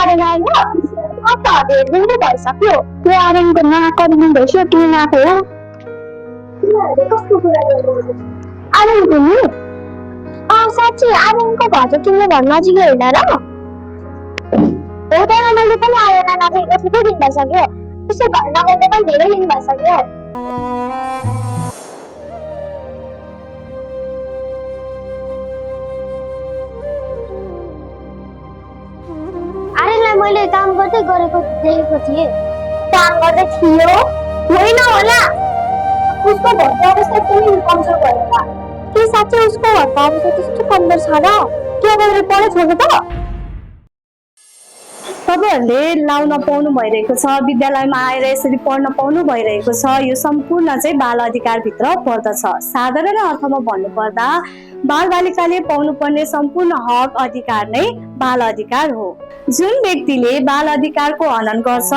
आर्यन आएन त धेरै दिन नै भइसक्यो त्यो आर्यनको नआएको दिन भइसक्यो किन नआएको हो तिमीहरूले कस्तो कुरा गर्दैछौ आर्यनको नि साँच्ची आर्यनको घर त तिम्रो घर नजिकै होइन र हो तर मैले पनि आर्यन नदेखेको थुप्रै दिन भइसक्यो उसको घर नगएको पनि धेरै दिन भइसक्यो आर्यनलाई मैले काम गर्दै गरेको देखेको थिएँ काम गर्दै थियो होइन होला उसको घरको अवस्था एकदमै कमजोर भयो के साँच्चै उसको घरको अवस्था त्यस्तो कमजोर छ र के गरेर पढे छोड्यो त तपाईहरुले लाउन पाउनु भइरहेको छ विद्यालयमा आएर यसरी पढ्न पाउनु भइरहेको छ यो सम्पूर्ण चाहिँ बाल अधिकार भित्र पर्दछ साधारण अर्थमा भन्नुपर्दा बालबालिकाले पाउनुपर्ने सम्पूर्ण हक अधिकार नै बाल अधिकार हो जुन व्यक्तिले बाल अधिकारको हनन गर्छ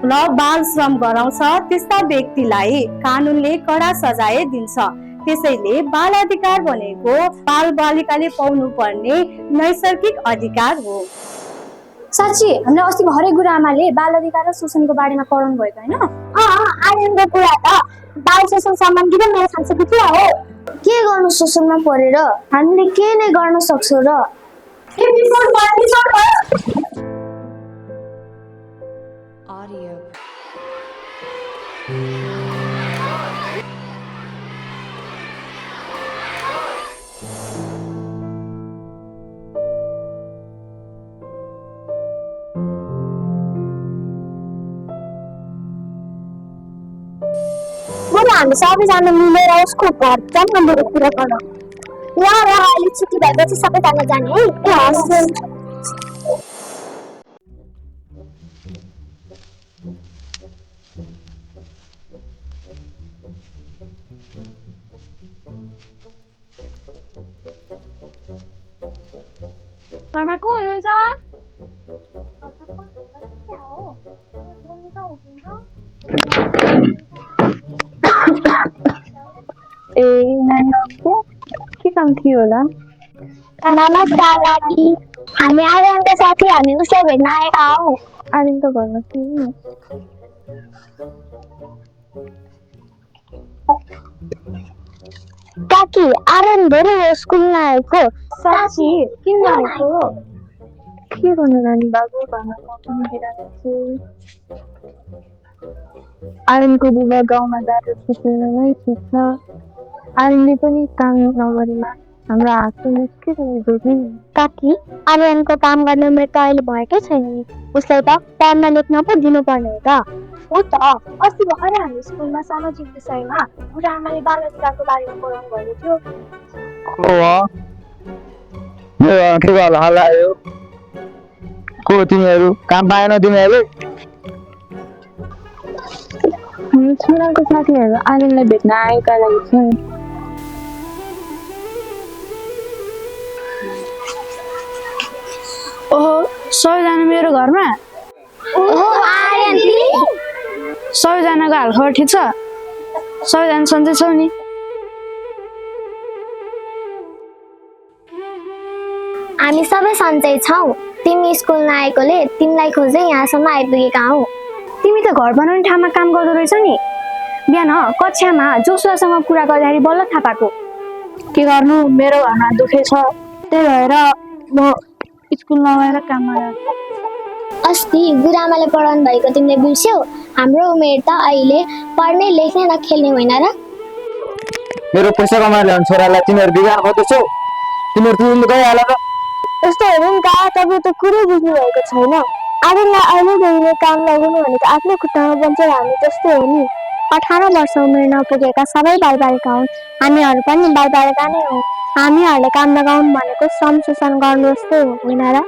र बाल श्रम गराउँछ त्यस्ता व्यक्तिलाई कानूनले कडा सजाय दिन्छ त्यसैले बाल अधिकार भनेको बालबालिकाले पाउनुपर्ने नैसर्गिक अधिकार हो साँच्ची हामीले अस्ति भरे गुरुआमाले बाल अधिकार र शोषणको बारेमा पढाउनु भएको हैन आर्यनको कुरा त बाल शोषण सम्बन्धी र मेरो सांसद कुरा हो के गर्नु शोषणमा परेर हामीले के नै गर्न सक्छौं र Audio. हामी सबैजना मिलेर उसको घर जन्मदिन पुरा गर्न ल अहिले छुट्टी भएपछि सबैजना जाने है घरमा को हुनुहुन्छ ए नानीको के काम थियो होला नमस्कार दादी हामी आर्यनको साथी हामी उसलाई भेट्न आएका हौ आर्यनको घरमा थियौँ काकी आर्यन धेरै स्कुलमा आएको साथी किन आएको के गर्नु नानी बाबु घरमा पनि हेरेको छु आर्यनको बुबा गाउँमा जाँदा सुत्नु नै सुत्छ आर्यनले पनि काम नगरेमा हाम्रो हातको मुस्किल जोड्ने काकी आर्यनको काम गर्ने उमेर त अहिले भएकै छैन नि उसलाई त पढ्न लेख्न पो दिनुपर्ने हो त हो त अस्ति भर्खर हामी स्कुलमा सामाजिक विषयमा गुरुआमाले बाल अधिकारको बारेमा पढाउनु भएको थियो के गर्नु हल्लायो को तिमीहरू काम पाएन तिमीहरूले छोराको साथीहरू आर्यनलाई भेट्न आएका रहेछन् ओहो सबैजना मेरो घरमा सबैजनाको हालखबर ठिक छ सबैजना सन्चै छौ नि हामी सबै सन्चै छौ तिमी स्कुल नआएकोले तिमीलाई खोज्दै यहाँसम्म आइपुगेका हौ तिमी त घर बनाउने ठाउँमा काम गर्दो रहेछौ नि बिहान कक्षामा जोसुवासँग कुरा गर्दाखेरि बल्ल थाहा पाएको के गर्नु मेरो घरमा दुखै छ त्यही भएर म स्कुल नगएर काम गरेँ अस्ति गुरुआमाले पढाउनु भएको तिमीले बिर्स्यौ हाम्रो उमेर त अहिले पढ्ने लेख्ने र खेल्ने होइन र मेरो पैसा कमाएर ल्याउने छोरालाई तिमीहरू बिगार गर्दैछौ तिमीहरू तिमीले गइहाल र यस्तो हो नि का तपाईँ त कुरै बुझ्नु भएको छैन आर्यनलाई अहिलेदेखि काम लगाउनु भनेको आफ्नो खुट्टामा बन्छेर हामी जस्तै हो नि 18 वर्ष उमेर नपुगेका सबै बालबालिका हुन् हामीहरू पनि बालबालिका नै हौ हामीहरूले काम लगाउनु भनेको श्रम शोषण गर्नु जस्तै होइन र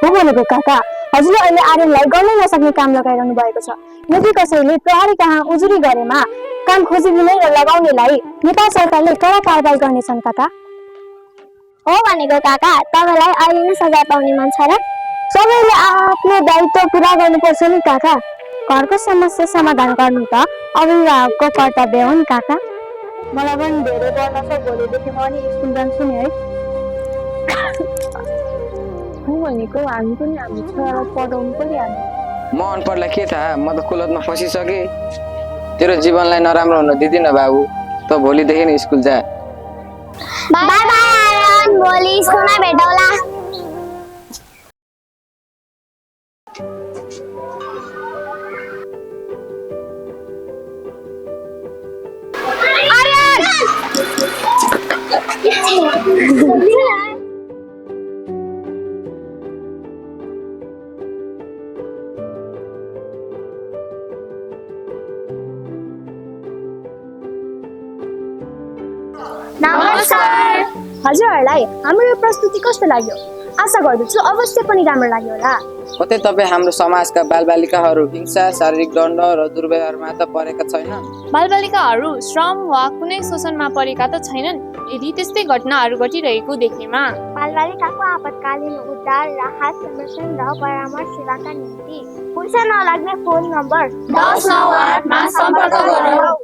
हो भनेको काका हजुरले अहिले आर्यनलाई गर्न नसक्ने काम लगाइरहनु भएको छ यदि कसैले प्रहरी कहाँ उजुरी गरेमा काम खोजिदिने र लगाउनेलाई नेपाल सरकारले कडा कारबाही गर्नेछन् काका हो भनेको काका तपाईलाई अहिले नै सजाय पाउने मन छ र सबैले आफ्नो दायित्व पुरा गर्नुपर्छ नि काका घरको समस्या समाधान गर्नु त अभिभावकको कर्तव्य हो नि काका मलाई पनि धेरै डर लाग्छ भोलिदेखि म नि स्कुल जान्छु नि है हो भनेको हामी पनि हाम्रो छोरालाई पढाउनु परिहाल्यो। म अनपढलाई के थाहा, म त कुलतमा फसिसकेँ। तेरो जीवनलाई नराम्रो हुन दिदिन बाबु। त भोलिदेखि नै स्कुल जा। बाई बाई आर्यन, भोलि स्कुलमा भेटौँला। नमस्कार हजुरहरूलाई हाम्रो यो प्रस्तुति कस्तो लाग्यो? आशा गर्दछु अवश्य पनि राम्रो लाग्यो होला। कतै तपाईँ हाम्रो समाजका बालबालिकाहरू हिंसा, शारीरिक दण्ड र दुर्व्यवहारमा त परेका छैनन्? बालबालिकाहरू श्रम वा कुनै शोषणमा परेका त छैनन्? यदि त्यस्तै घटनाहरू घटिरहेको देखेमा बालबालिकाको आपतकालीन उद्धार, राहत, संरक्षण र परामर्श सेवाका निम्ति पैसा नलाग्ने फोन नम्बर 1098 मा सम्पर्क गरौँ।